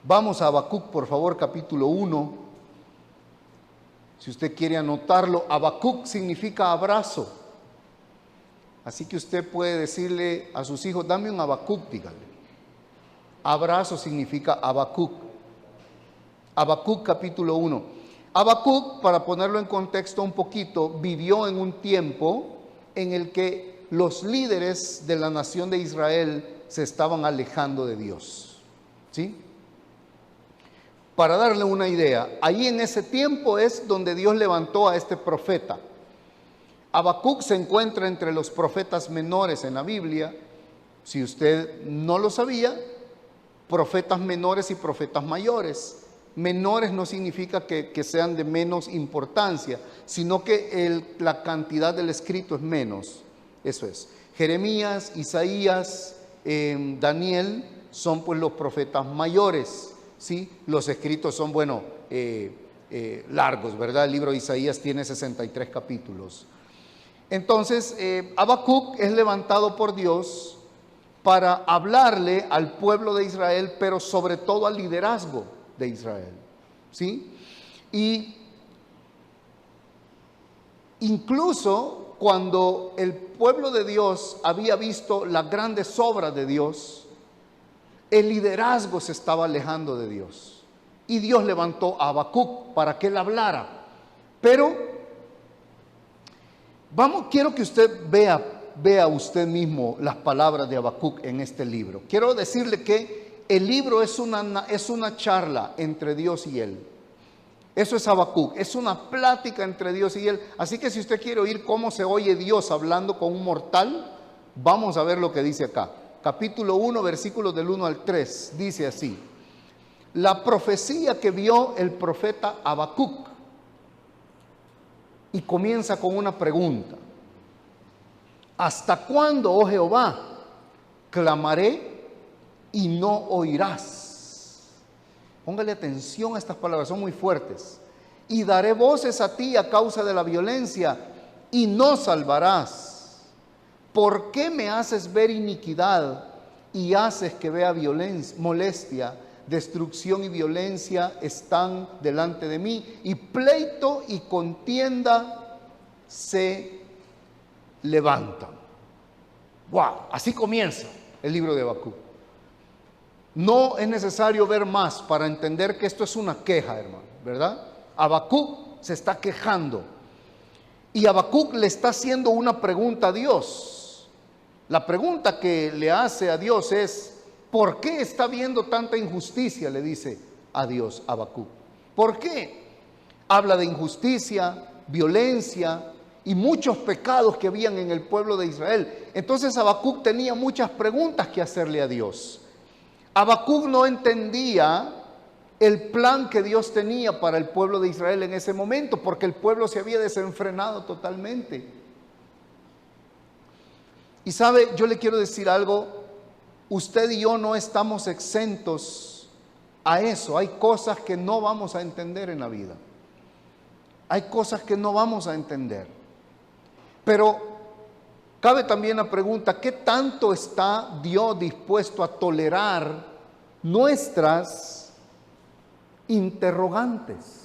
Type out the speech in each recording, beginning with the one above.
Vamos a Habacuc, por favor, capítulo 1. Si usted quiere anotarlo, Habacuc significa abrazo. Así que usted puede decirle a sus hijos, dame un Habacuc, dígale. Abrazo significa Habacuc. Habacuc capítulo 1. Habacuc, para ponerlo en contexto un poquito, vivió en un tiempo en el que los líderes de la nación de Israel se estaban alejando de Dios. ¿Sí? Para darle una idea, ahí en ese tiempo es donde Dios levantó a este profeta. Habacuc se encuentra entre los profetas menores en la Biblia. Si usted no lo sabía, profetas menores y profetas mayores. Menores no significa que sean de menos importancia, sino que la cantidad del escrito es menos. Eso es. Jeremías, Isaías, Daniel son pues los profetas mayores. ¿Sí? Los escritos son, largos, ¿verdad? El libro de Isaías tiene 63 capítulos. Entonces, Habacuc es levantado por Dios para hablarle al pueblo de Israel, pero sobre todo al liderazgo de Israel. ¿Sí? Y incluso cuando el pueblo de Dios había visto las grandes obras de Dios, el liderazgo se estaba alejando de Dios. Y Dios levantó a Habacuc para que él hablara. Pero, quiero que usted vea usted mismo las palabras de Habacuc en este libro. Quiero decirle que el libro es una charla entre Dios y él. Eso es Habacuc, es una plática entre Dios y él. Así que si usted quiere oír cómo se oye Dios hablando con un mortal, vamos a ver lo que dice acá. Capítulo 1, versículos del 1 al 3, dice así: la profecía que vio el profeta Habacuc, y comienza con una pregunta: ¿hasta cuándo, oh Jehová, clamaré y no oirás? Póngale atención a estas palabras, son muy fuertes. Y daré voces a ti a causa de la violencia y no salvarás. ¿Por qué me haces ver iniquidad y haces que vea violencia, molestia? Destrucción y violencia están delante de mí, y pleito y contienda se levantan. ¡Wow! Así comienza el libro de Habacuc. No es necesario ver más para entender que esto es una queja, hermano, ¿verdad? Habacuc se está quejando, y Habacuc le está haciendo una pregunta a Dios. La pregunta que le hace a Dios es: ¿por qué está viendo tanta injusticia? Le dice a Dios Habacuc. ¿Por qué? Habla de injusticia, violencia y muchos pecados que habían en el pueblo de Israel. Entonces Habacuc tenía muchas preguntas que hacerle a Dios. Habacuc no entendía el plan que Dios tenía para el pueblo de Israel en ese momento, porque el pueblo se había desenfrenado totalmente. Y sabe, yo le quiero decir algo: usted y yo no estamos exentos a eso. Hay cosas que no vamos a entender en la vida. Hay cosas que no vamos a entender. Pero cabe también la pregunta: ¿qué tanto está Dios dispuesto a tolerar nuestras interrogantes?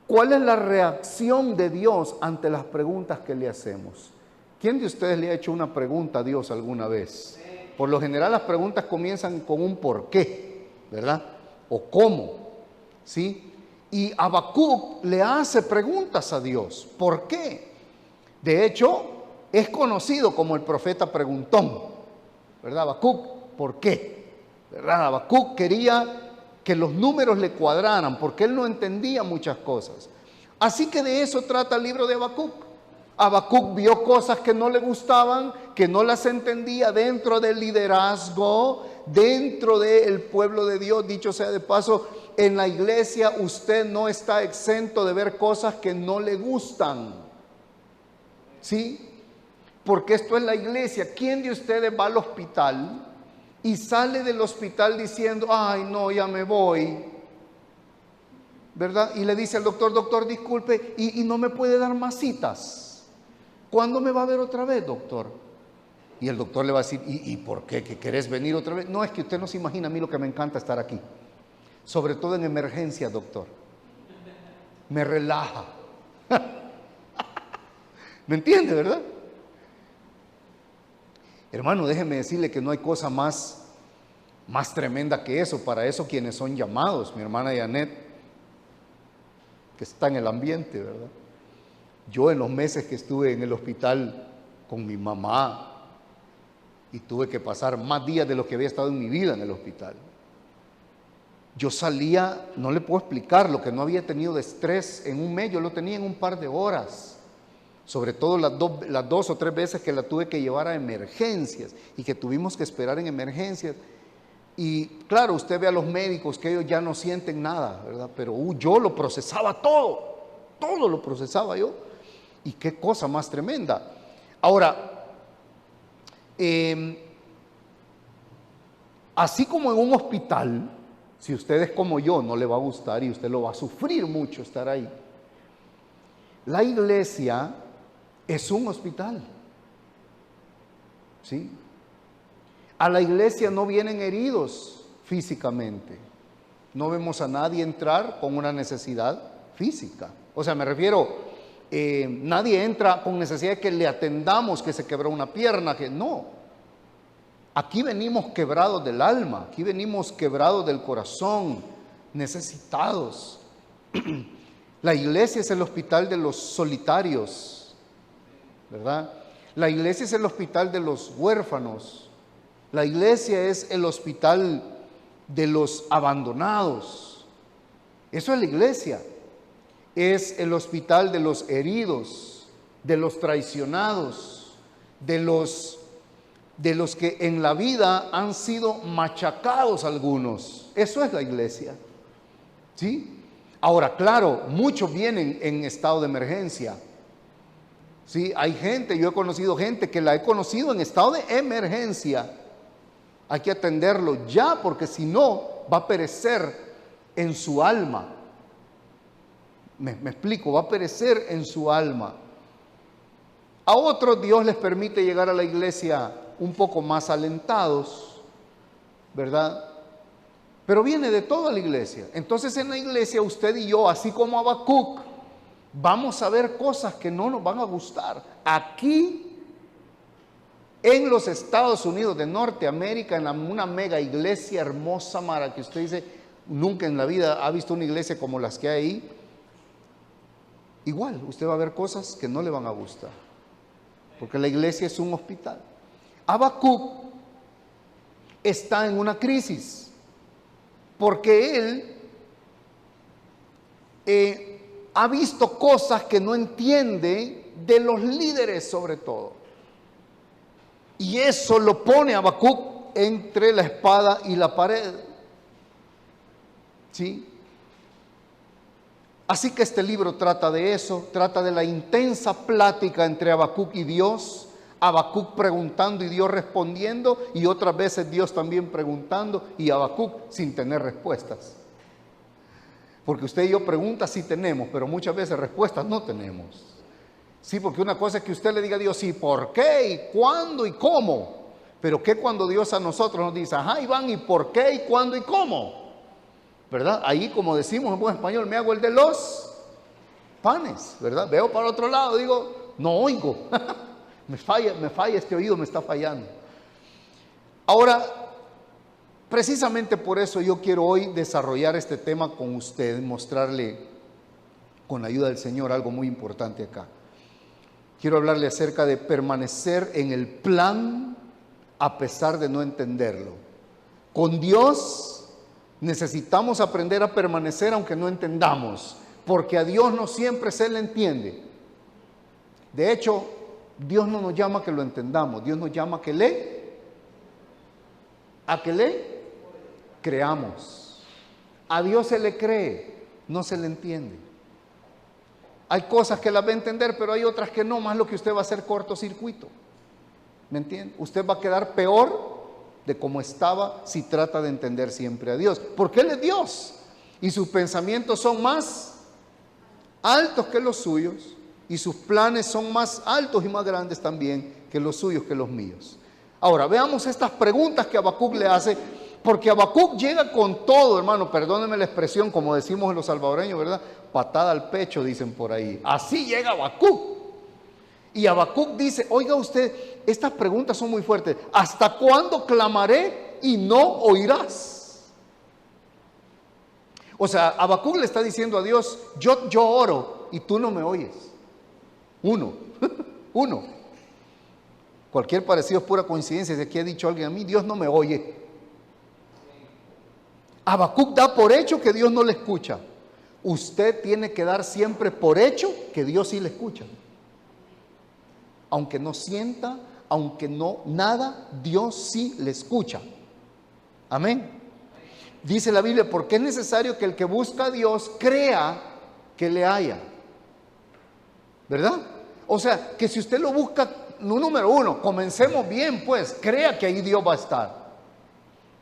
¿Cuál es la reacción de Dios ante las preguntas que le hacemos? ¿Quién de ustedes le ha hecho una pregunta a Dios alguna vez? Por lo general las preguntas comienzan con un por qué, ¿verdad? O cómo, ¿sí? Y Habacuc le hace preguntas a Dios. ¿Por qué? De hecho, es conocido como el profeta preguntón, ¿verdad? Habacuc, ¿por qué? ¿Verdad? Habacuc quería que los números le cuadraran, porque él no entendía muchas cosas. Así que de eso trata el libro de Habacuc. Habacuc vio cosas que no le gustaban, que no las entendía dentro del liderazgo, dentro del pueblo de Dios. Dicho sea de paso, en la iglesia usted no está exento de ver cosas que no le gustan. ¿Sí? Porque esto es la iglesia. ¿Quién de ustedes va al hospital y sale del hospital diciendo: ay no, ya me voy, ¿verdad? Y le dice al doctor: doctor, disculpe, ¿y no me puede dar más citas? ¿Cuándo me va a ver otra vez, doctor? Y el doctor le va a decir, ¿y por qué? ¿Que querés venir otra vez? No, es que usted no se imagina a mí lo que me encanta estar aquí. Sobre todo en emergencias, doctor. Me relaja. ¿Me entiende, verdad? Hermano, déjeme decirle que no hay cosa más tremenda que eso. Para eso quienes son llamados, mi hermana Janet, que está en el ambiente, ¿verdad? Yo en los meses que estuve en el hospital con mi mamá, y tuve que pasar más días de los que había estado en mi vida en el hospital, yo salía, no le puedo explicar lo que no había tenido de estrés en un mes, yo lo tenía en un par de horas. Sobre todo las dos o tres veces que la tuve que llevar a emergencias y que tuvimos que esperar en emergencias. Y claro, usted ve a los médicos que ellos ya no sienten nada, ¿verdad? Pero yo lo procesaba todo lo procesaba yo. Y qué cosa más tremenda. Ahora, así como en un hospital, si usted es como yo, no le va a gustar y usted lo va a sufrir mucho estar ahí. La iglesia es un hospital, ¿sí? A la iglesia no vienen heridos físicamente. No vemos a nadie entrar con una necesidad física. O sea, me refiero, nadie entra con necesidad de que le atendamos, que se quebró una pierna, que no. Aquí venimos quebrados del alma, aquí venimos quebrados del corazón, necesitados. La iglesia es el hospital de los solitarios, ¿verdad? La iglesia es el hospital de los huérfanos. La iglesia es el hospital de los abandonados. Eso es la iglesia. Es el hospital de los heridos, de los traicionados, de los que en la vida han sido machacados algunos. Eso es la iglesia, ¿sí? Ahora, claro, muchos vienen en estado de emergencia. Sí, hay gente, yo he conocido gente que la he conocido en estado de emergencia. Hay que atenderlo ya, porque si no, va a perecer en su alma. Me explico, va a perecer en su alma. A otros Dios les permite llegar a la iglesia un poco más alentados, ¿verdad? Pero viene de toda la iglesia. Entonces en la iglesia usted y yo, así como Habacuc, vamos a ver cosas que no nos van a gustar. Aquí en los Estados Unidos de Norteamérica, en una mega iglesia hermosa, Mara, que usted dice, nunca en la vida ha visto una iglesia como las que hay ahí. Igual, usted va a ver cosas que no le van a gustar, porque la iglesia es un hospital. Habacuc está en una crisis, porque él ha visto cosas que no entiende de los líderes sobre todo. Y eso lo pone a Habacuc entre la espada y la pared. ¿Sí? Así que este libro trata de eso, trata de la intensa plática entre Habacuc y Dios, Habacuc preguntando y Dios respondiendo, y otras veces Dios también preguntando y Habacuc sin tener respuestas. Porque usted y yo preguntas sí tenemos, pero muchas veces respuestas no tenemos. Sí, porque una cosa es que usted le diga a Dios, sí, ¿por qué? ¿Y cuándo? ¿Y cómo? Pero ¿qué cuando Dios a nosotros nos dice, ajá, Iván, ¿y por qué? ¿Y cuándo? ¿Y cómo? ¿Verdad? Ahí, como decimos en buen español, me hago el de los panes, ¿verdad? Veo para otro lado, digo, no oigo. me falla este oído, me está fallando. Ahora, precisamente por eso yo quiero hoy desarrollar este tema con usted, mostrarle con la ayuda del Señor algo muy importante acá. Quiero hablarle acerca de permanecer en el plan a pesar de no entenderlo. Con Dios necesitamos aprender a permanecer aunque no entendamos, porque a Dios no siempre se le entiende. De hecho, Dios no nos llama a que lo entendamos, Dios nos llama a que le creamos. A Dios se le cree, no se le entiende. Hay cosas que las va a entender, pero hay otras que no, más lo que usted va a hacer cortocircuito. ¿Me entiende? Usted va a quedar peor de como estaba si trata de entender siempre a Dios. Porque Él es Dios y sus pensamientos son más altos que los suyos y sus planes son más altos y más grandes también que los suyos, que los míos. Ahora, veamos estas preguntas que Habacuc le hace, porque Habacuc llega con todo, hermano, perdónenme la expresión, como decimos los salvadoreños, ¿verdad? Patada al pecho, dicen por ahí. Así llega Habacuc. Y Habacuc dice, oiga usted, estas preguntas son muy fuertes. ¿Hasta cuándo clamaré y no oirás? O sea, Habacuc le está diciendo a Dios, yo oro y tú no me oyes. Uno. Cualquier parecido es pura coincidencia. Si aquí ha dicho alguien a mí, Dios no me oye. Habacuc da por hecho que Dios no le escucha. Usted tiene que dar siempre por hecho que Dios sí le escucha. Aunque no sienta, aunque no nada, Dios sí le escucha. Amén. Dice la Biblia, porque es necesario que el que busca a Dios crea que le haya. ¿Verdad? O sea, que si usted lo busca, número uno, comencemos bien, pues, crea que ahí Dios va a estar.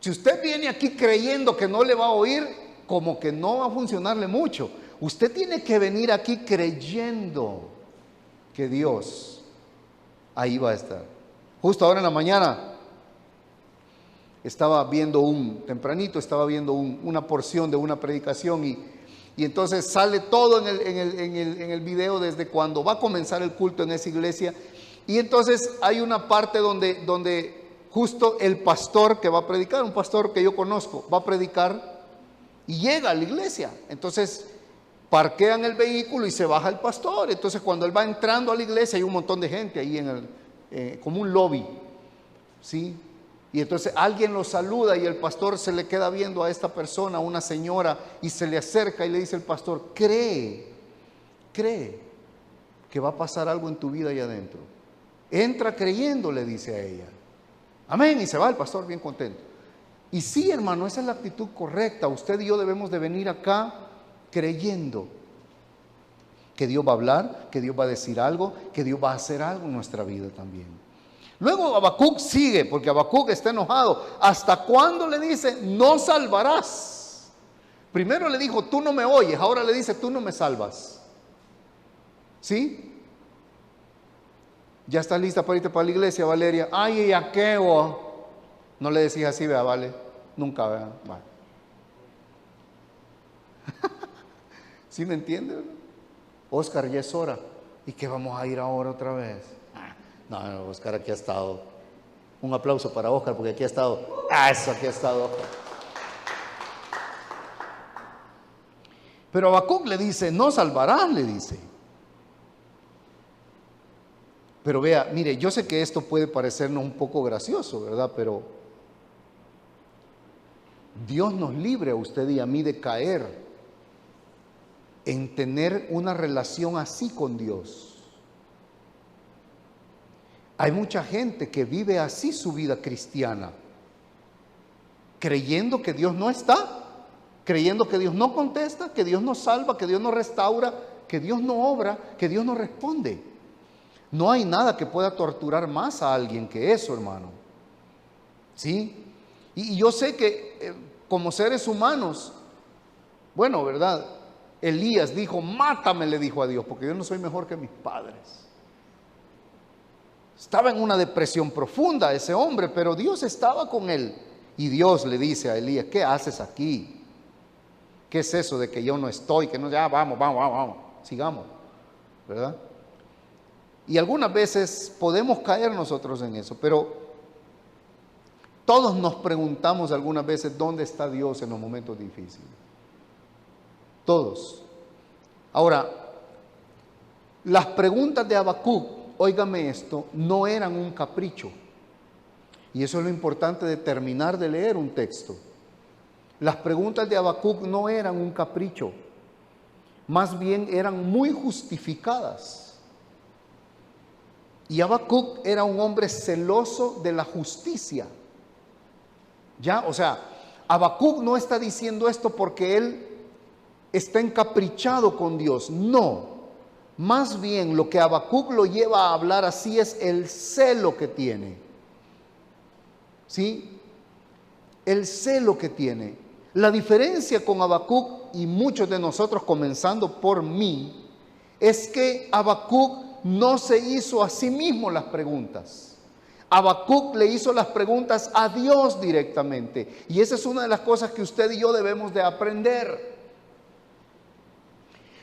Si usted viene aquí creyendo que no le va a oír, como que no va a funcionarle mucho. Usted tiene que venir aquí creyendo que Dios ahí va a estar. Justo ahora en la mañana estaba viendo una porción de una predicación y entonces sale todo en el video desde cuando va a comenzar el culto en esa iglesia. Y entonces hay una parte donde justo el pastor que va a predicar, un pastor que yo conozco, va a predicar y llega a la iglesia. Entonces parquean el vehículo y se baja el pastor. Entonces cuando él va entrando a la iglesia hay un montón de gente ahí como un lobby, ¿sí? Y entonces alguien lo saluda y el pastor se le queda viendo a esta persona, a una señora, y se le acerca y le dice el pastor, cree que va a pasar algo en tu vida allá adentro. Entra creyendo, le dice a ella. Amén, y se va el pastor bien contento. Y sí, hermano, esa es la actitud correcta. Usted y yo debemos de venir acá creyendo que Dios va a hablar, que Dios va a decir algo, que Dios va a hacer algo en nuestra vida también. Luego Habacuc sigue, porque Habacuc está enojado. ¿Hasta cuándo le dice, no salvarás? Primero le dijo, tú no me oyes, ahora le dice, tú no me salvas. ¿Sí? ¿Ya estás lista para irte para la iglesia, Valeria? Ay, ¿a qué? No le decís así, vea, vale. Nunca, vea. Vale. ¿Sí me entiende? Oscar, ya es hora. ¿Y qué vamos a ir ahora otra vez? No, Oscar aquí ha estado. Un aplauso para Oscar porque aquí ha estado. Eso, aquí ha estado Oscar. Pero Habacuc le dice, no salvarás, le dice. Pero vea, mire, yo sé que esto puede parecernos un poco gracioso, ¿verdad? Pero Dios nos libre a usted y a mí de caer en tener una relación así con Dios. Hay mucha gente que vive así su vida cristiana, creyendo que Dios no está, creyendo que Dios no contesta, que Dios no salva, que Dios no restaura, que Dios no obra, que Dios no responde. No hay nada que pueda torturar más a alguien que eso, hermano. ¿Sí? Y yo sé que como seres humanos, bueno, ¿verdad? Elías dijo, mátame, le dijo a Dios, porque yo no soy mejor que mis padres. Estaba en una depresión profunda ese hombre, pero Dios estaba con él. Y Dios le dice a Elías, ¿qué haces aquí? ¿Qué es eso de que yo no estoy? Que no, ya vamos, sigamos, ¿verdad? Y algunas veces podemos caer nosotros en eso, pero todos nos preguntamos algunas veces dónde está Dios en los momentos difíciles. Todos. Ahora, las preguntas de Habacuc, óigame esto, no eran un capricho. Y eso es lo importante de terminar de leer un texto. Las preguntas de Habacuc no eran un capricho, más bien eran muy justificadas. Y Habacuc era un hombre celoso de la justicia. ¿Ya? O sea, Habacuc no está diciendo esto porque él está encaprichado con Dios. No. Más bien lo que Habacuc lo lleva a hablar así es el celo que tiene. ¿Sí? El celo que tiene. La diferencia con Habacuc y muchos de nosotros, comenzando por mí, es que Habacuc no se hizo a sí mismo las preguntas. Habacuc le hizo las preguntas a Dios directamente. Y esa es una de las cosas que usted y yo debemos de aprender.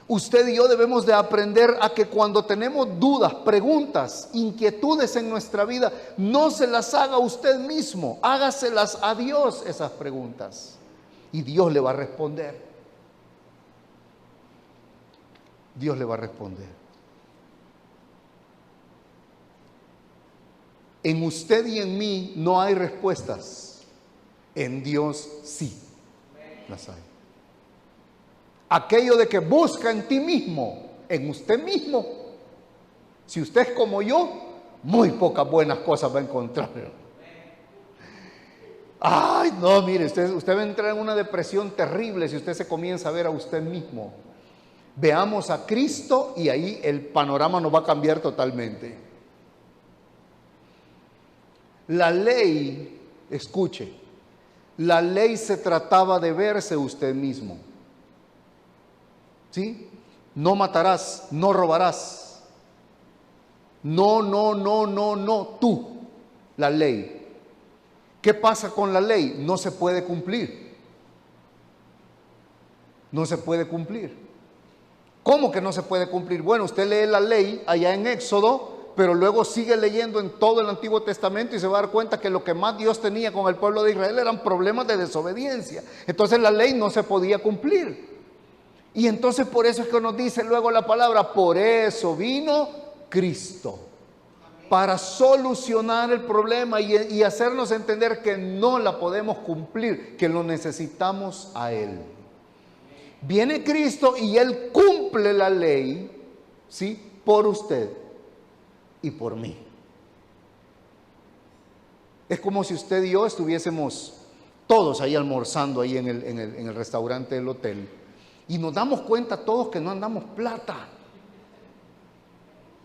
Usted y yo debemos de aprender a que cuando tenemos dudas, preguntas, inquietudes en nuestra vida, no se las haga usted mismo, hágaselas a Dios esas preguntas. Y Dios le va a responder. Dios le va a responder. En usted y en mí no hay respuestas. En Dios sí las hay. Aquello de que busca en ti mismo, en usted mismo. Si usted es como yo, muy pocas buenas cosas va a encontrar. Ay, no, mire, usted va a entrar en una depresión terrible si usted se comienza a ver a usted mismo. Veamos a Cristo y ahí el panorama nos va a cambiar totalmente. La ley, escuche, la ley se trataba de verse usted mismo. ¿Sí? No matarás, no robarás. No, tú, la ley. ¿Qué pasa con la ley? No se puede cumplir. No se puede cumplir. ¿Cómo que no se puede cumplir? Bueno, usted lee la ley allá en Éxodo, pero luego sigue leyendo en todo el Antiguo Testamento y se va a dar cuenta que lo que más Dios tenía con el pueblo de Israel eran problemas de desobediencia. Entonces la ley no se podía cumplir. Y entonces por eso es que nos dice luego la palabra, por eso vino Cristo, para solucionar el problema y hacernos entender que no la podemos cumplir, que lo necesitamos a Él. Viene Cristo y Él cumple la ley, ¿sí? Por usted y por mí. Es como si usted y yo estuviésemos todos ahí almorzando ahí en el restaurante del hotel. Y nos damos cuenta todos que no andamos plata.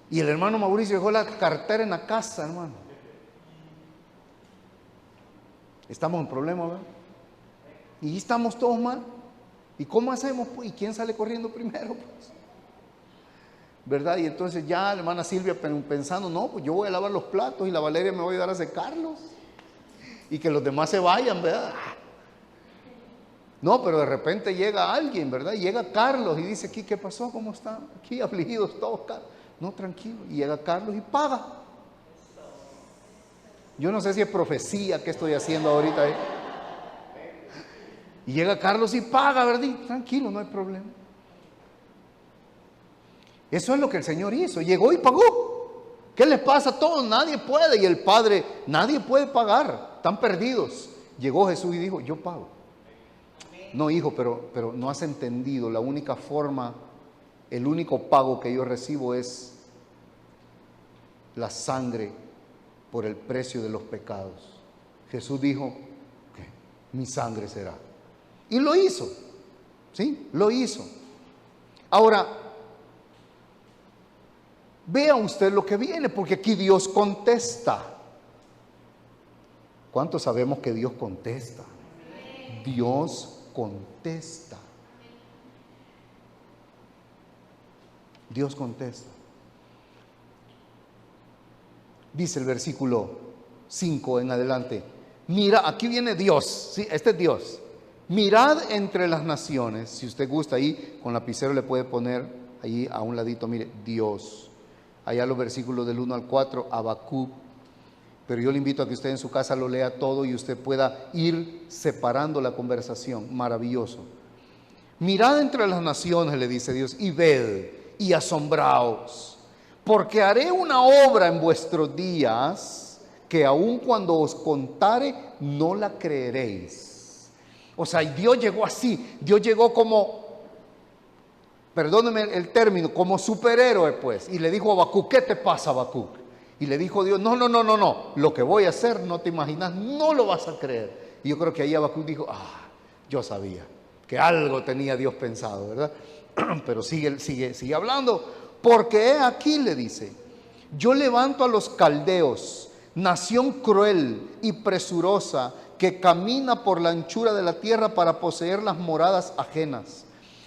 Y el hermano Mauricio dejó la cartera en la casa, hermano. Estamos en problema, ¿verdad? Y estamos todos mal. ¿Y cómo hacemos? ¿Y quién sale corriendo primero? Pues? ¿Verdad? Y entonces ya la hermana Silvia pensando, no, pues yo voy a lavar los platos y la Valeria me va a ayudar a secarlos. Y que los demás se vayan, ¿verdad? No, pero de repente llega alguien, ¿verdad? Llega Carlos y dice, aquí, ¿qué pasó? ¿Cómo están? Aquí afligidos todos, Carlos. No, tranquilo. Y llega Carlos y paga. Yo no sé si es profecía que estoy haciendo ahorita. Y llega Carlos y paga, ¿verdad? Tranquilo, no hay problema. Eso es lo que el Señor hizo. Llegó y pagó. ¿Qué les pasa a todos? Nadie puede. Y el Padre, nadie puede pagar. Están perdidos. Llegó Jesús y dijo, yo pago. No, hijo, pero no has entendido. La única forma, el único pago que yo recibo es la sangre por el precio de los pecados. Jesús dijo, mi sangre será. Y lo hizo. ¿Sí? Lo hizo. Ahora, vea usted lo que viene, porque aquí Dios contesta. ¿Cuántos sabemos que Dios contesta? Dios contesta. Dios contesta. Dice el versículo 5 en adelante. Mira, aquí viene Dios, ¿sí? Este es Dios. Mirad entre las naciones. Si usted gusta ahí, con lapicero le puede poner ahí a un ladito, mire, Dios. Allá los versículos del 1 al 4, Habacuc. Pero yo le invito a que usted en su casa lo lea todo y usted pueda ir separando la conversación. Maravilloso. Mirad entre las naciones, le dice Dios, y ved y asombraos, porque haré una obra en vuestros días que aun cuando os contare no la creeréis. O sea, Dios llegó así, Dios llegó como, perdóneme el término, como superhéroe pues, y le dijo a Habacuc, ¿qué te pasa, Habacuc? Y le dijo Dios, no, lo que voy a hacer, no te imaginas, no lo vas a creer. Y yo creo que ahí Habacuc dijo, yo sabía que algo tenía Dios pensado, ¿verdad? Pero sigue hablando, porque he aquí, le dice, yo levanto a los caldeos, nación cruel y presurosa, que camina por la anchura de la tierra para poseer las moradas ajenas.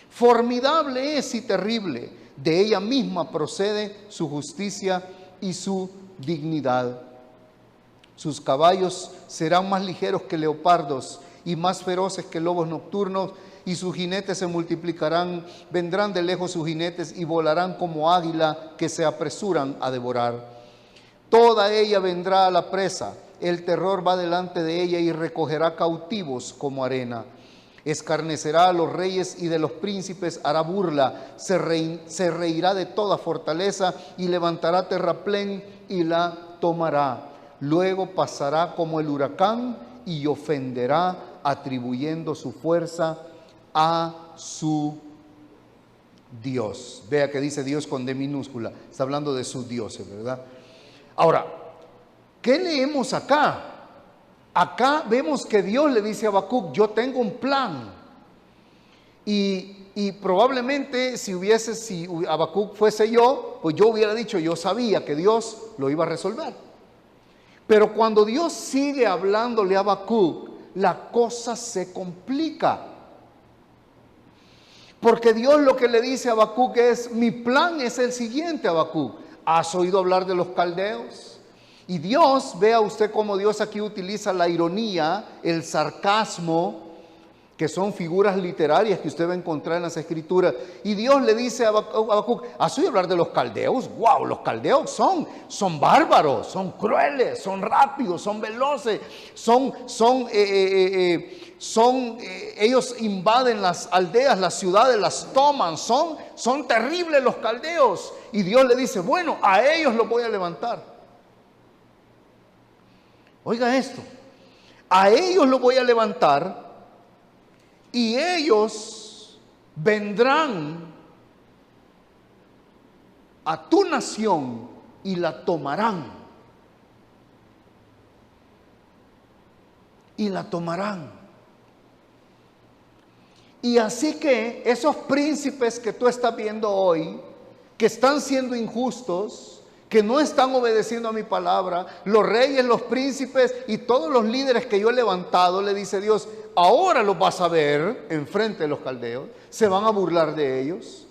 Formidable es y terrible, de ella misma procede su justicia y su dignidad. Sus caballos serán más ligeros que leopardos y más feroces que lobos nocturnos, y sus jinetes se multiplicarán. Vendrán de lejos sus jinetes y volarán como águila que se apresuran a devorar. Toda ella vendrá a la presa, el terror va delante de ella y recogerá cautivos como arena. Escarnecerá a los reyes y de los príncipes hará burla, se reirá de toda fortaleza y levantará terraplén y la tomará. Luego pasará como el huracán y ofenderá, atribuyendo su fuerza a su Dios. Vea que dice Dios con D minúscula, está hablando de sus dioses, ¿verdad? Ahora, ¿qué leemos acá? Acá vemos que Dios le dice a Habacuc, yo tengo un plan. Y probablemente si Habacuc fuese yo, pues yo hubiera dicho, yo sabía que Dios lo iba a resolver. Pero cuando Dios sigue hablándole a Habacuc, la cosa se complica. Porque Dios lo que le dice a Habacuc es, mi plan es el siguiente, Habacuc. ¿Has oído hablar de los caldeos? Y Dios, vea usted cómo Dios aquí utiliza la ironía, el sarcasmo, que son figuras literarias que usted va a encontrar en las Escrituras. Y Dios le dice a Habacuc, ¿has oído hablar de los caldeos? ¡Wow! Los caldeos son bárbaros, son crueles, son rápidos, son veloces, ellos invaden las aldeas, las ciudades, las toman, son terribles los caldeos. Y Dios le dice, bueno, a ellos los voy a levantar. Oiga esto, a ellos los voy a levantar y ellos vendrán a tu nación y la tomarán. Y la tomarán. Y así que esos príncipes que tú estás viendo hoy, que están siendo injustos, que no están obedeciendo a mi palabra, los reyes, los príncipes y todos los líderes que yo he levantado, le dice Dios, ahora los vas a ver enfrente de los caldeos, se van a burlar de ellos,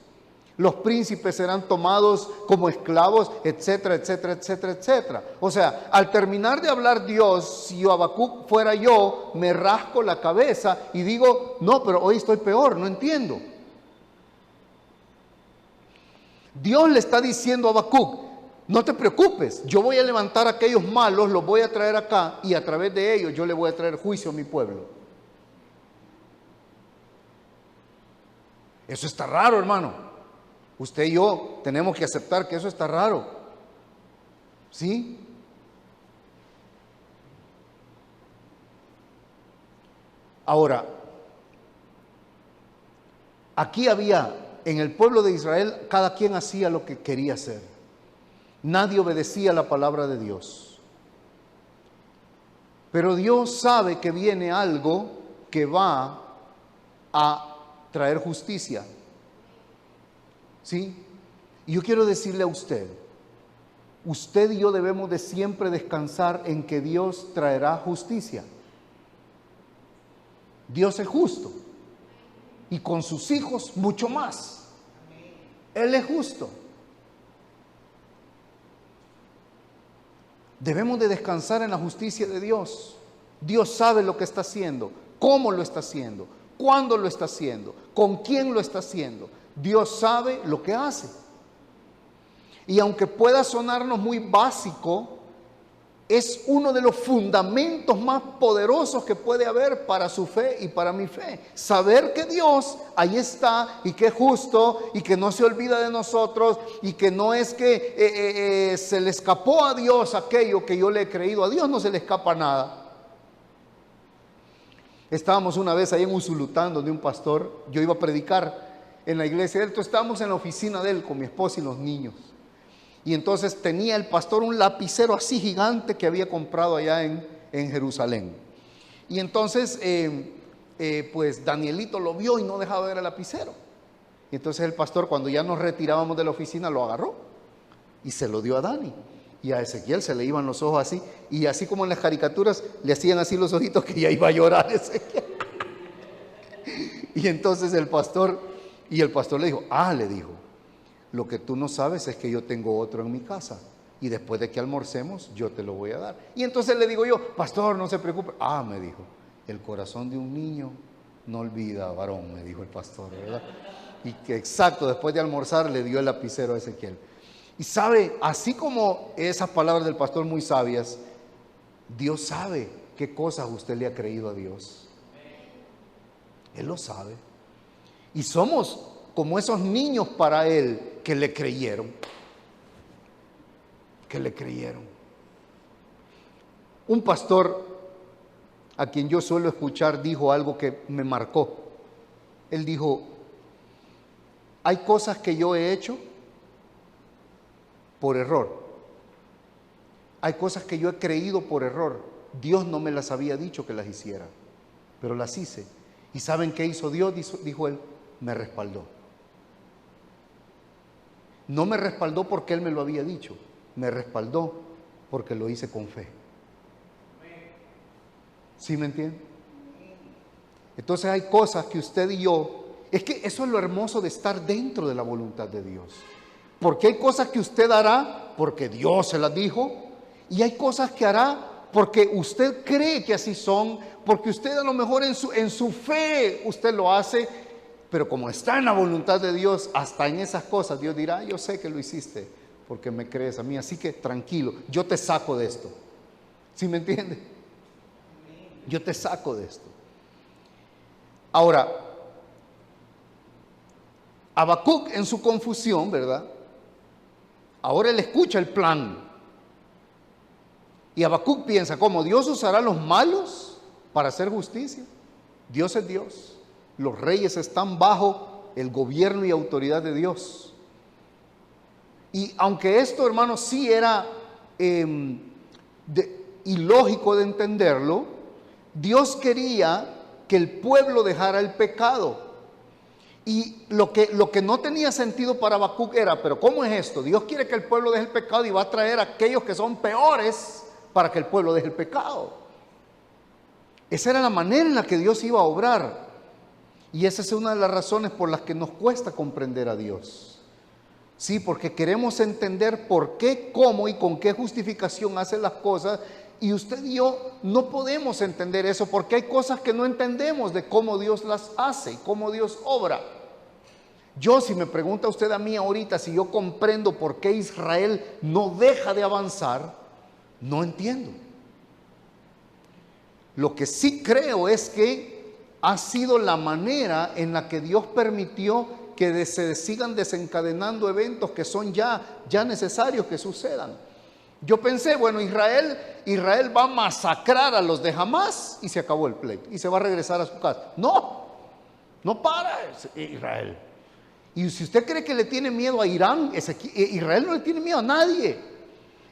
los príncipes serán tomados como esclavos, etcétera, etcétera, etcétera, etcétera. O sea, al terminar de hablar Dios, si Habacuc fuera yo, me rasco la cabeza y digo, no, pero hoy estoy peor, no entiendo. Dios le está diciendo a Habacuc, no te preocupes, yo voy a levantar a aquellos malos, los voy a traer acá y a través de ellos yo le voy a traer juicio a mi pueblo. Eso está raro, hermano. Usted y yo tenemos que aceptar que eso está raro. ¿Sí? Ahora, aquí había, en el pueblo de Israel, cada quien hacía lo que quería hacer. Nadie obedecía la palabra de Dios. Pero Dios sabe que viene algo que va a traer justicia. ¿Sí? Y yo quiero decirle a usted y yo debemos de siempre descansar en que Dios traerá justicia. Dios es justo. Y con sus hijos mucho más. Él es justo. Debemos de descansar en la justicia de Dios. Dios sabe lo que está haciendo, cómo lo está haciendo, cuándo lo está haciendo, con quién lo está haciendo. Dios sabe lo que hace. Y aunque pueda sonarnos muy básico, es uno de los fundamentos más poderosos que puede haber para su fe y para mi fe. Saber que Dios ahí está y que es justo y que no se olvida de nosotros y que no es que se le escapó a Dios aquello que yo le he creído. A Dios no se le escapa nada. Estábamos una vez ahí en Usulután donde un pastor, yo iba a predicar en la iglesia de él, entonces estábamos en la oficina de él con mi esposa y los niños. Y entonces tenía el pastor un lapicero así gigante que había comprado allá en Jerusalén. Y entonces, pues Danielito lo vio y no dejaba ver el lapicero. Y entonces el pastor, cuando ya nos retirábamos de la oficina, lo agarró y se lo dio a Dani. Y a Ezequiel se le iban los ojos así. Y así como en las caricaturas, le hacían así los ojitos que ya iba a llorar Ezequiel. Y entonces el pastor le dijo, le dijo, lo que tú no sabes es que yo tengo otro en mi casa. y después de que almorcemos yo te lo voy a dar. Y entonces le digo yo, pastor, no se preocupe. Ah, me dijo, el corazón de un niño no olvida varón, me dijo el pastor, ¿verdad? Y que exacto, después de almorzar le dio el lapicero a Ezequiel. Y sabe, así como esas palabras del pastor muy sabias, Dios sabe qué cosas usted le ha creído a Dios. Él lo sabe. Y somos como esos niños para Él que le creyeron. Que le creyeron. Un pastor a quien yo suelo escuchar dijo algo que me marcó. Él dijo, hay cosas que yo he hecho por error. Hay cosas que yo he creído por error. Dios no me las había dicho que las hiciera, pero las hice. ¿Y saben qué hizo Dios? Dijo él, me respaldó. No me respaldó porque Él me lo había dicho, me respaldó porque lo hice con fe. ¿Sí me entiende? Entonces hay cosas que usted y yo, es que eso es lo hermoso de estar dentro de la voluntad de Dios. Porque hay cosas que usted hará porque Dios se las dijo, y hay cosas que hará porque usted cree que así son, porque usted a lo mejor en su fe usted lo hace, pero como está en la voluntad de Dios, hasta en esas cosas Dios dirá, yo sé que lo hiciste porque me crees a mí, así que tranquilo, yo te saco de esto. ¿Sí me entiende? Yo te saco de esto. Ahora, Habacuc en su confusión, ¿verdad? Ahora él escucha el plan. Y Habacuc piensa, ¿cómo Dios usará a los malos para hacer justicia? Dios es Dios. Los reyes están bajo el gobierno y autoridad de Dios. Y aunque esto, hermanos, sí era ilógico de entenderlo, Dios quería que el pueblo dejara el pecado. Y lo que no tenía sentido para Habacuc era, pero ¿cómo es esto? Dios quiere que el pueblo deje el pecado y va a traer a aquellos que son peores para que el pueblo deje el pecado. Esa era la manera en la que Dios iba a obrar. Y esa es una de las razones por las que nos cuesta comprender a Dios. Sí, porque queremos entender por qué, cómo y con qué justificación hace las cosas. Y usted y yo no podemos entender eso porque hay cosas que no entendemos de cómo Dios las hace y cómo Dios obra. Yo, si me pregunta usted a mí ahorita si yo comprendo por qué Israel no deja de avanzar, no entiendo. Lo que sí creo es que ha sido la manera en la que Dios permitió que se sigan desencadenando eventos que son ya necesarios que sucedan. Yo pensé, bueno, Israel va a masacrar a los de Hamás y se acabó el pleito y se va a regresar a su casa. No para Israel. Y si usted cree que le tiene miedo a Irán, Israel no le tiene miedo a nadie.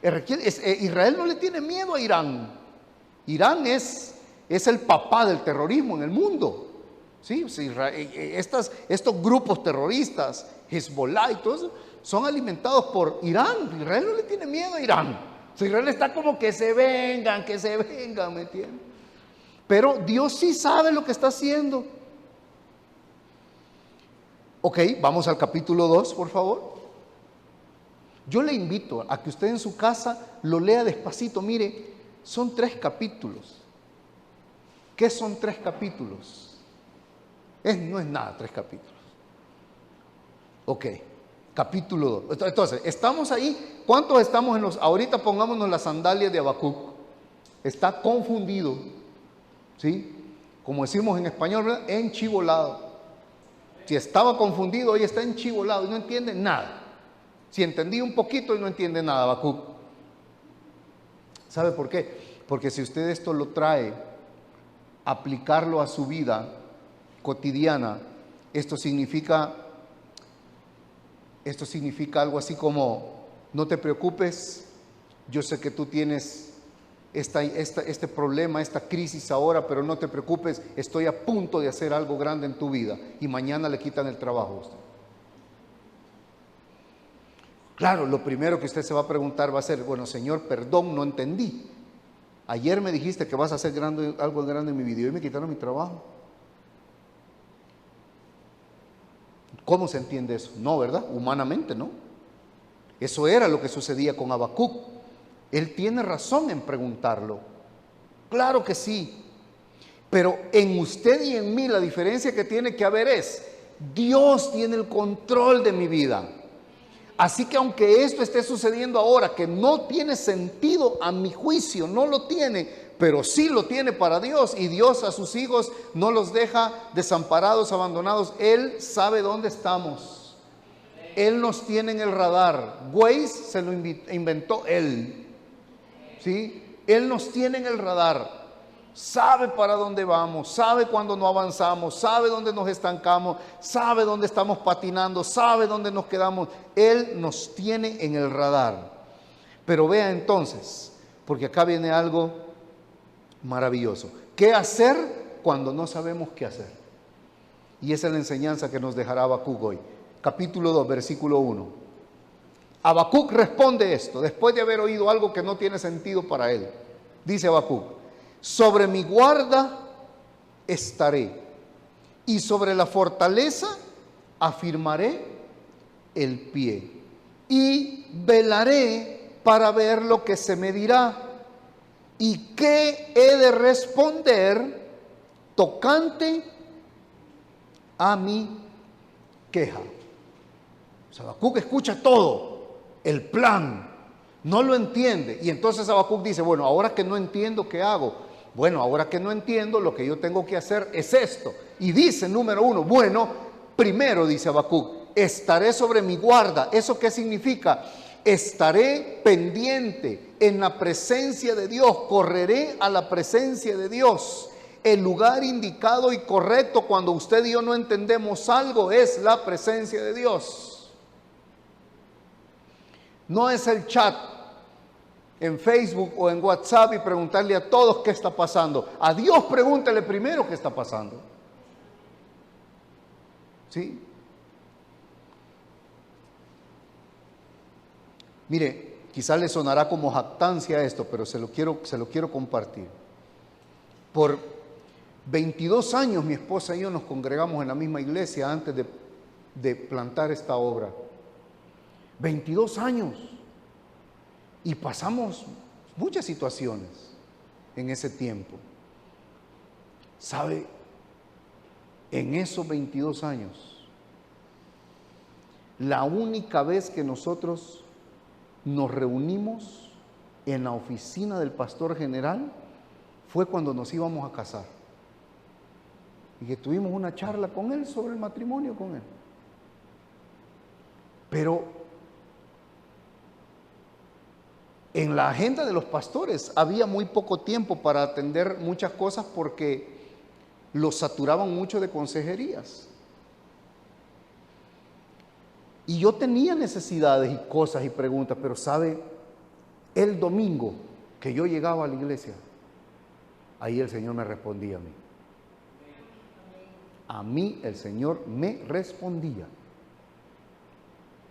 Israel no le tiene miedo a Irán. Irán es el papá del terrorismo en el mundo. ¿Sí? Estos grupos terroristas, Hezbollah y todo eso, son alimentados por Irán. Israel no le tiene miedo a Irán. Israel está como que se vengan, ¿me entiendes? Pero Dios sí sabe lo que está haciendo. Ok, vamos al capítulo 2, por favor. Yo le invito a que usted en su casa lo lea despacito. Mire, son 3 capítulos. ¿Qué son 3 capítulos? No es nada 3 capítulos. Ok, capítulo 2. Entonces, estamos ahí. ¿Cuántos estamos ahorita pongámonos las sandalias de Habacuc? Está confundido. ¿Sí? Como decimos en español, ¿verdad? Enchivolado. Si estaba confundido, hoy está enchivolado y no entiende nada. Si entendí un poquito y no entiende nada, Habacuc. ¿Sabe por qué? Porque si usted esto lo trae, aplicarlo a su vida cotidiana, esto significa algo así como, no te preocupes, yo sé que tú tienes este problema, esta crisis ahora, pero no te preocupes, estoy a punto de hacer algo grande en tu vida y mañana le quitan el trabajo a usted. Claro, lo primero que usted se va a preguntar va a ser, bueno, Señor, perdón, no entendí. Ayer me dijiste que vas a hacer algo grande en mi vida y hoy me quitaron mi trabajo. ¿Cómo se entiende eso? No, ¿verdad? Humanamente, ¿no? Eso era lo que sucedía con Habacuc. Él tiene razón en preguntarlo. Claro que sí. Pero en usted y en mí la diferencia que tiene que haber es, Dios tiene el control de mi vida. Así que aunque esto esté sucediendo ahora, que no tiene sentido a mi juicio, no lo tiene, pero sí lo tiene para Dios, y Dios a sus hijos no los deja desamparados, abandonados. Él sabe dónde estamos. Él nos tiene en el radar. Waze se lo inventó Él. ¿Sí? Él nos tiene en el radar. Sabe para dónde vamos, sabe cuándo no avanzamos, sabe dónde nos estancamos, sabe dónde estamos patinando, sabe dónde nos quedamos. Él nos tiene en el radar. Pero vea entonces, porque acá viene algo maravilloso. ¿Qué hacer cuando no sabemos qué hacer? Y esa es la enseñanza que nos dejará Habacuc hoy. Capítulo 2, versículo 1. Habacuc responde esto, después de haber oído algo que no tiene sentido para él. Dice Habacuc: sobre mi guarda estaré, y sobre la fortaleza afirmaré el pie, y velaré para ver lo que se me dirá, y qué he de responder tocante a mi queja. O sea, Habacuc escucha todo, el plan, no lo entiende, y entonces Habacuc dice: bueno, ahora que no entiendo, ¿qué hago? Bueno, ahora que no entiendo, lo que yo tengo que hacer es esto. Y dice, número 1, bueno, primero dice Habacuc, estaré sobre mi guarda. ¿Eso qué significa? Estaré pendiente en la presencia de Dios, correré a la presencia de Dios. El lugar indicado y correcto cuando usted y yo no entendemos algo es la presencia de Dios. No es el chat en Facebook o en WhatsApp y preguntarle a todos qué está pasando. A Dios pregúntele primero qué está pasando. ¿Sí? Mire, quizás le sonará como jactancia esto, pero se lo quiero compartir. Por 22 años mi esposa y yo nos congregamos en la misma iglesia antes de plantar esta obra. 22 años. Y pasamos muchas situaciones en ese tiempo. ¿Sabe? En esos 22 años, la única vez que nosotros nos reunimos en la oficina del pastor general fue cuando nos íbamos a casar. Y que tuvimos una charla con él sobre el matrimonio con él. Pero en la agenda de los pastores había muy poco tiempo para atender muchas cosas porque los saturaban mucho de consejerías. Y yo tenía necesidades y cosas y preguntas, pero ¿sabe? El domingo que yo llegaba a la iglesia, ahí el Señor me respondía a mí. A mí el Señor me respondía.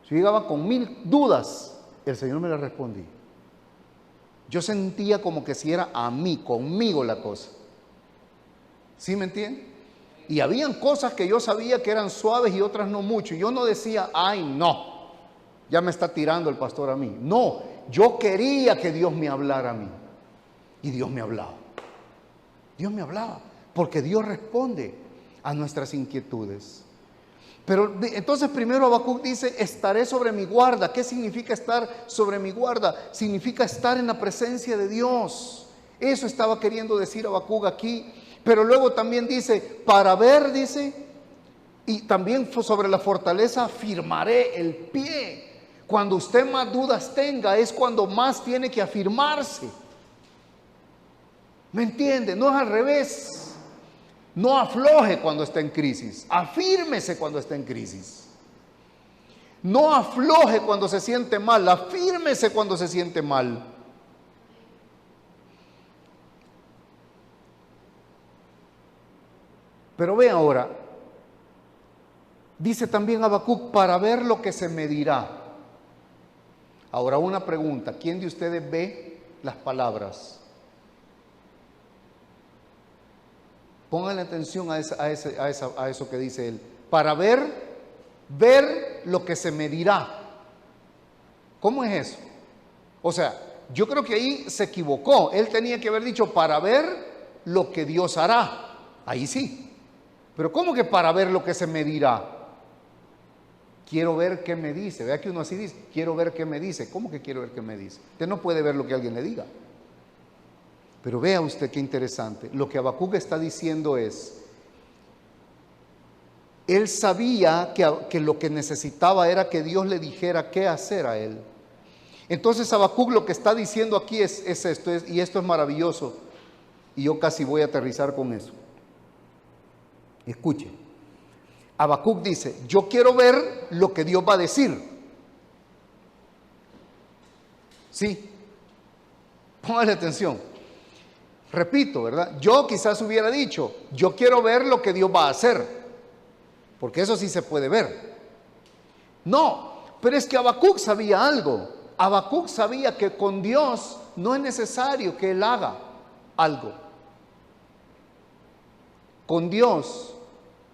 Si yo llegaba con 1000 dudas, el Señor me las respondía. Yo sentía como que si era a mí, conmigo la cosa. ¿Sí me entiende? Y habían cosas que yo sabía que eran suaves y otras no mucho. Y yo no decía, ay no, ya me está tirando el pastor a mí. No, yo quería que Dios me hablara a mí. Y Dios me hablaba. Dios me hablaba, porque Dios responde a nuestras inquietudes. Pero entonces primero Habacuc dice, estaré sobre mi guarda. ¿Qué significa estar sobre mi guarda? Significa estar en la presencia de Dios. Eso estaba queriendo decir Habacuc aquí. Pero luego también dice, para ver, dice, y también sobre la fortaleza afirmaré el pie. Cuando usted más dudas tenga, es cuando más tiene que afirmarse. ¿Me entiende? No es al revés. No afloje cuando está en crisis, afírmese cuando está en crisis. No afloje cuando se siente mal, afírmese cuando se siente mal. Pero ve ahora, dice también Habacuc, para ver lo que se me dirá. Ahora una pregunta, ¿quién de ustedes ve las palabras? Pónganle atención a eso que dice él. Para ver lo que se me dirá. ¿Cómo es eso? O sea, yo creo que ahí se equivocó. Él tenía que haber dicho para ver lo que Dios hará. Ahí sí. Pero ¿cómo que para ver lo que se me dirá? Quiero ver qué me dice. Vea que uno así dice, quiero ver qué me dice. ¿Cómo que quiero ver qué me dice? Usted no puede ver lo que alguien le diga. Pero vea usted qué interesante. Lo que Habacuc está diciendo es, él sabía que lo que necesitaba era que Dios le dijera qué hacer a él. Entonces Habacuc lo que está diciendo aquí es esto, y esto es maravilloso. Y yo casi voy a aterrizar con eso. Escuche. Habacuc dice, yo quiero ver lo que Dios va a decir. Sí. Póngale atención. Repito, ¿verdad? Yo quizás hubiera dicho, yo quiero ver lo que Dios va a hacer. Porque eso sí se puede ver. No, pero es que Habacuc sabía algo. Habacuc sabía que con Dios no es necesario que Él haga algo. Con Dios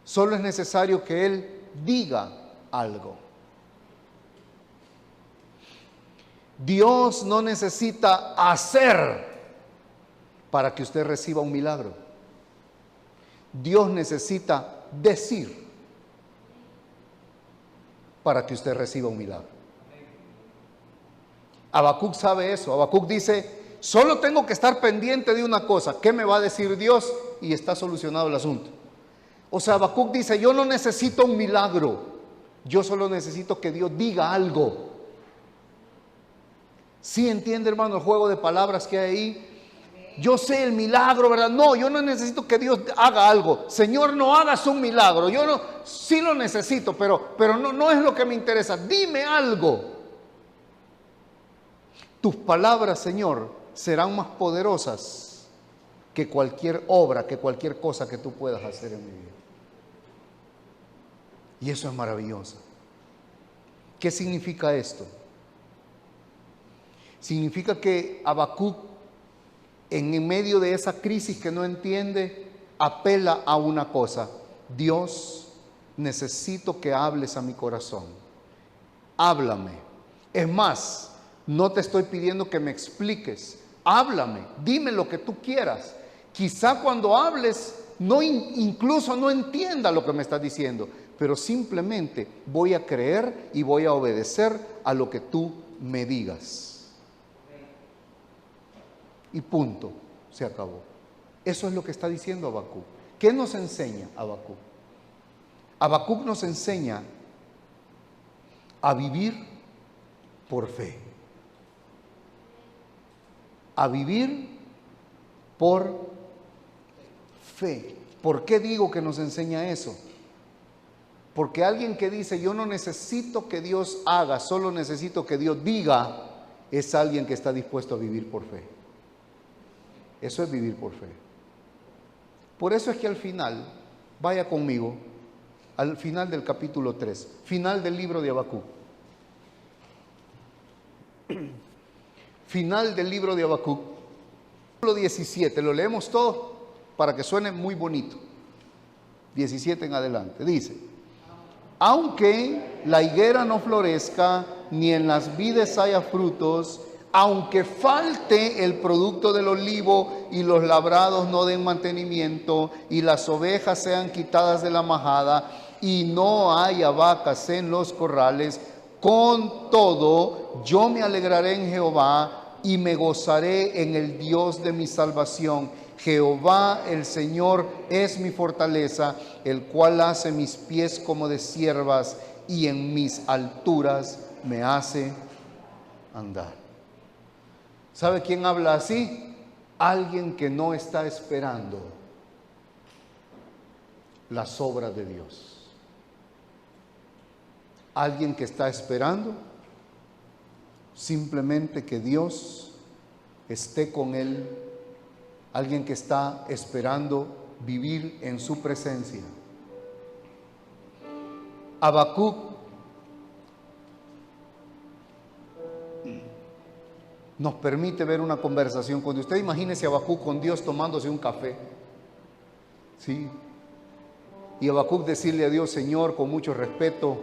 solo es necesario que Él diga algo. Dios no necesita hacer para que usted reciba un milagro. Dios necesita decir para que usted reciba un milagro. Habacuc sabe eso. Habacuc dice, solo tengo que estar pendiente de una cosa, ¿qué me va a decir Dios? Y está solucionado el asunto. O sea, Habacuc dice, yo no necesito un milagro, yo solo necesito que Dios diga algo. ¿Sí entiende, hermano, el juego de palabras que hay ahí? Yo sé el milagro, ¿verdad? No, yo no necesito que Dios haga algo. Señor, no hagas un milagro. Yo no, sí lo necesito, pero no es lo que me interesa. Dime algo. Tus palabras, Señor, serán más poderosas que cualquier obra, que cualquier cosa que tú puedas hacer en mi vida. Y eso es maravilloso. ¿Qué significa esto? Significa que Habacuc, en medio de esa crisis que no entiende, apela a una cosa: Dios, necesito que hables a mi corazón. Háblame. Es más, no te estoy pidiendo que me expliques. Háblame, dime lo que tú quieras. Quizá cuando hables, incluso no entienda lo que me estás diciendo, pero simplemente voy a creer y voy a obedecer a lo que tú me digas. Y punto, se acabó. Eso es lo que está diciendo Habacuc. ¿Qué nos enseña Habacuc? Habacuc nos enseña a vivir por fe. A vivir por fe. ¿Por qué digo que nos enseña eso? Porque alguien que dice, yo no necesito que Dios haga, solo necesito que Dios diga, es alguien que está dispuesto a vivir por fe. Eso es vivir por fe. Por eso es que al final, vaya conmigo, al final del capítulo 3, final del libro de Habacuc. Final del libro de Habacuc, capítulo 17, lo leemos todo para que suene muy bonito. 17 en adelante, dice: aunque la higuera no florezca, ni en las vides haya frutos, aunque falte el producto del olivo y los labrados no den mantenimiento y las ovejas sean quitadas de la majada y no haya vacas en los corrales, con todo yo me alegraré en Jehová y me gozaré en el Dios de mi salvación. Jehová el Señor es mi fortaleza, el cual hace mis pies como de ciervas y en mis alturas me hace andar. ¿Sabe quién habla así? Alguien que no está esperando las obras de Dios. Alguien que está esperando simplemente que Dios esté con él. Alguien que está esperando vivir en su presencia. Habacuc nos permite ver una conversación con Dios. Usted imagínese a Habacuc con Dios tomándose un café, ¿sí? Y Habacuc decirle a Dios: Señor, con mucho respeto,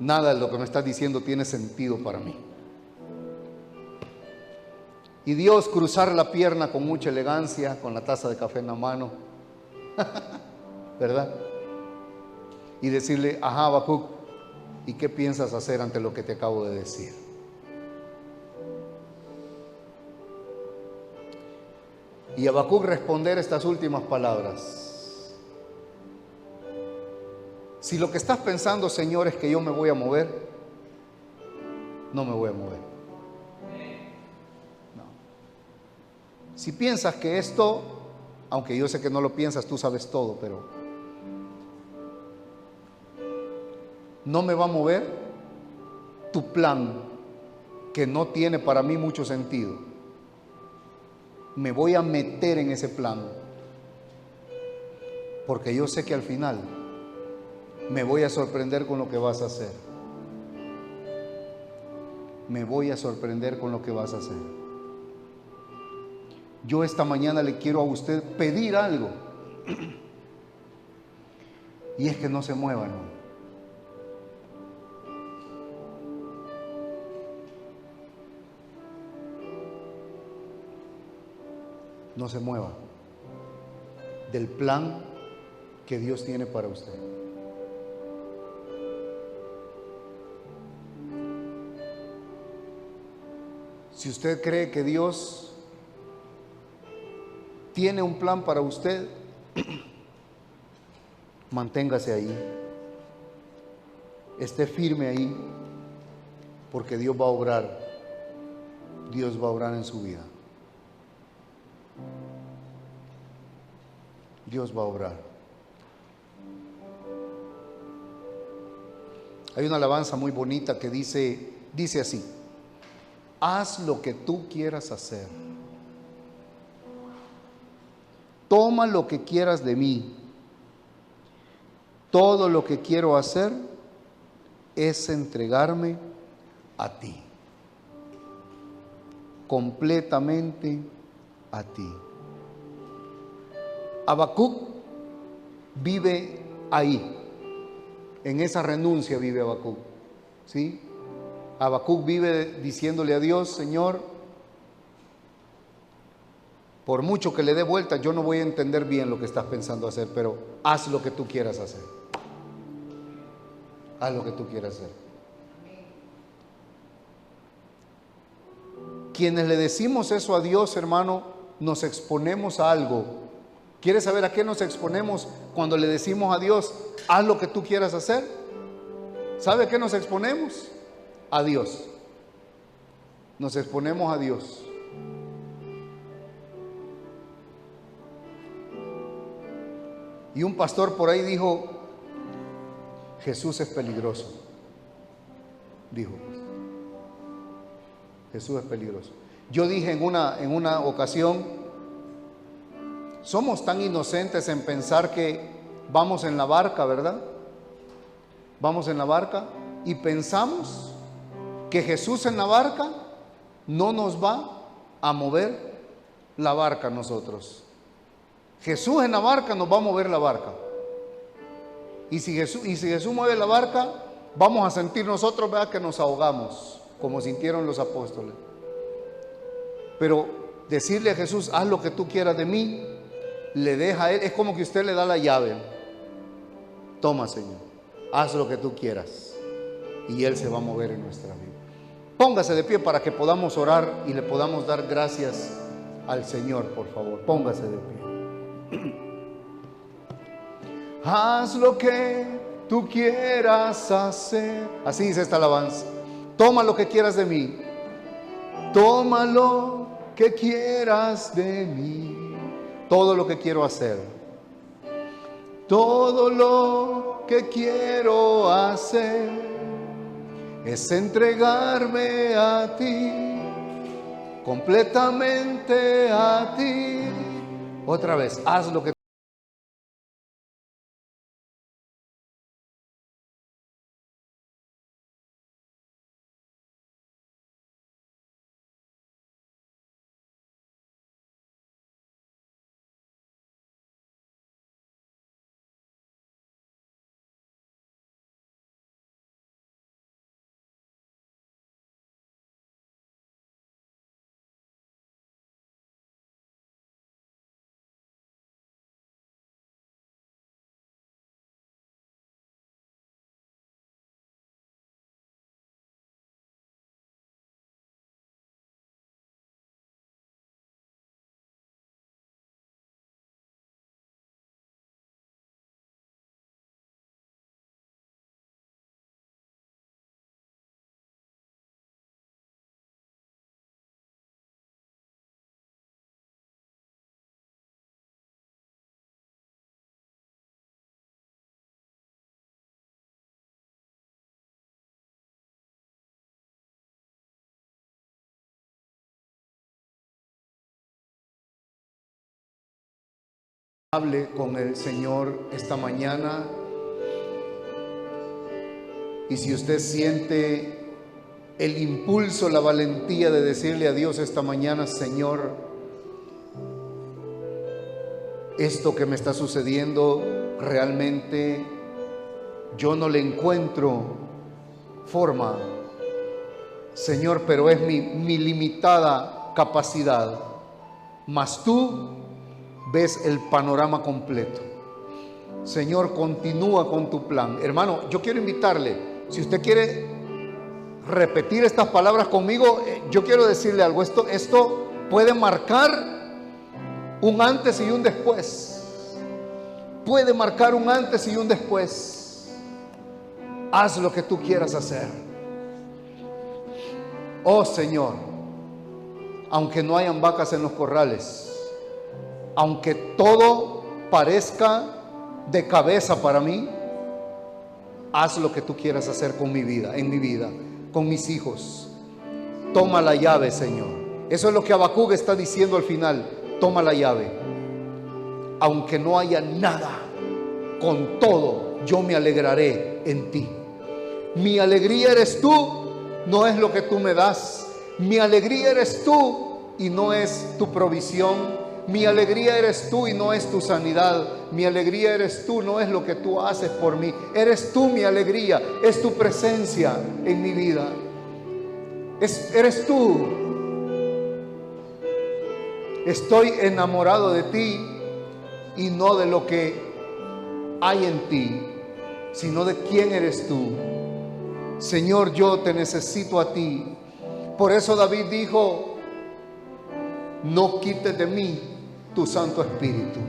nada de lo que me estás diciendo tiene sentido para mí. Y Dios cruzar la pierna con mucha elegancia, con la taza de café en la mano, ¿verdad? Y decirle, ajá, Habacuc, ¿y qué piensas hacer ante lo que te acabo de decir? Y Habacuc responder estas últimas palabras. Si lo que estás pensando, Señor, es que yo me voy a mover, no me voy a mover. No. Si piensas que esto, aunque yo sé que no lo piensas, tú sabes todo, pero no me va a mover tu plan, que no tiene para mí mucho sentido. Me voy a meter en ese plan, porque yo sé que al final me voy a sorprender con lo que vas a hacer. Me voy a sorprender con lo que vas a hacer. Yo esta mañana le quiero a usted pedir algo, y es que no se mueva, hermano. No se mueva del plan que Dios tiene para usted. Si usted cree que Dios tiene un plan para usted, manténgase ahí, esté firme ahí, porque Dios va a obrar, Dios va a obrar en su vida. Dios va a obrar. Hay una alabanza muy bonita que dice así: haz lo que tú quieras hacer, toma lo que quieras de mí, todo lo que quiero hacer es entregarme a ti, completamente a ti. Habacuc vive ahí, en esa renuncia vive Habacuc, ¿sí? Habacuc vive diciéndole a Dios: Señor, por mucho que le dé vuelta, yo no voy a entender bien lo que estás pensando hacer, pero haz lo que tú quieras hacer. Haz lo que tú quieras hacer. Quienes le decimos eso a Dios, hermano, nos exponemos a algo. ¿Quieres saber a qué nos exponemos cuando le decimos a Dios, haz lo que tú quieras hacer? ¿Sabe a qué nos exponemos? A Dios. Nos exponemos a Dios. Y un pastor por ahí dijo, Jesús es peligroso. Dijo, Jesús es peligroso. Yo dije en una ocasión, somos tan inocentes en pensar que vamos en la barca, ¿verdad? Vamos en la barca y pensamos que Jesús en la barca no nos va a mover la barca a nosotros. Jesús en la barca nos va a mover la barca. Y si Jesús mueve la barca, vamos a sentir nosotros, ¿verdad?, que nos ahogamos, como sintieron los apóstoles. Pero decirle a Jesús, haz lo que tú quieras de mí, le deja a Él, es como que usted le da la llave. Toma, Señor, haz lo que tú quieras, y Él se va a mover en nuestra vida. Póngase de pie para que podamos orar y le podamos dar gracias al Señor, por favor. Póngase de pie. Haz lo que tú quieras hacer. Así dice esta alabanza. Toma lo que quieras de mí. Toma lo que quieras de mí. Todo lo que quiero hacer. Todo lo que quiero hacer es entregarme a ti, completamente a ti. Otra vez, haz lo que Hable con el Señor esta mañana. Y si usted siente el impulso, la valentía de decirle a Dios esta mañana: Señor, esto que me está sucediendo realmente yo no le encuentro forma, Señor, pero es mi limitada capacidad, mas tú ves el panorama completo. Señor, continúa con tu plan. Hermano, yo quiero invitarle, si usted quiere repetir estas palabras conmigo, yo quiero decirle algo. Esto puede marcar un antes y un después. Puede marcar un antes y un después. Haz lo que tú quieras hacer. Oh Señor, aunque no hayan vacas en los corrales, aunque todo parezca de cabeza para mí, haz lo que tú quieras hacer con mi vida, en mi vida, con mis hijos. Toma la llave, Señor. Eso es lo que Habacuc está diciendo al final. Toma la llave. Aunque no haya nada, con todo yo me alegraré en ti. Mi alegría eres tú, no es lo que tú me das. Mi alegría eres tú y no es tu provisión. Mi alegría eres tú y no es tu sanidad. Mi alegría eres tú, no es lo que tú haces por mí. Eres tú mi alegría, es tu presencia en mi vida. Eres tú. Estoy enamorado de ti y no de lo que hay en ti, sino de quién eres tú. Señor, yo te necesito a ti. Por eso David dijo: no quites de mí tu Santo Espíritu.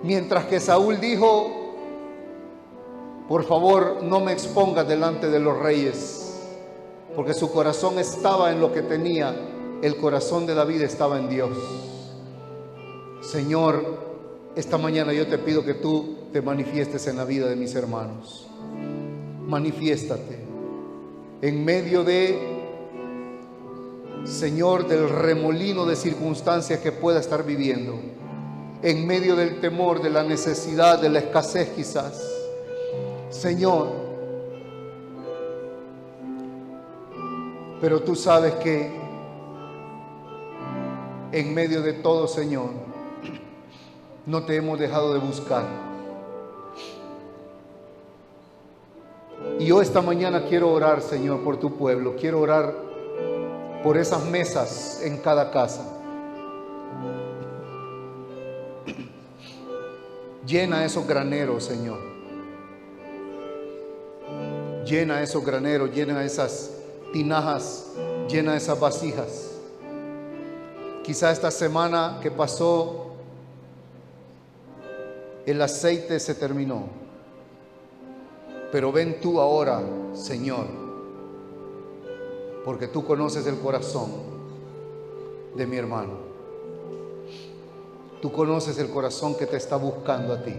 Mientras que Saúl dijo: por favor, no me expongas delante de los reyes, porque su corazón estaba en lo que tenía. El corazón de David estaba en Dios. Señor, esta mañana yo te pido que tú te manifiestes en la vida de mis hermanos. Manifiéstate en medio de, Señor, del remolino de circunstancias que pueda estar viviendo, en medio del temor, de la necesidad, de la escasez quizás. Señor, pero tú sabes que en medio de todo, Señor, no te hemos dejado de buscar. Y yo esta mañana quiero orar, Señor, por tu pueblo. Quiero orar por esas mesas en cada casa. Llena esos graneros, Señor. Llena esos graneros, llena esas tinajas, llena esas vasijas. Quizá esta semana que pasó, el aceite se terminó. Pero ven tú ahora, Señor, porque tú conoces el corazón de mi hermano. Tú conoces el corazón que te está buscando a ti.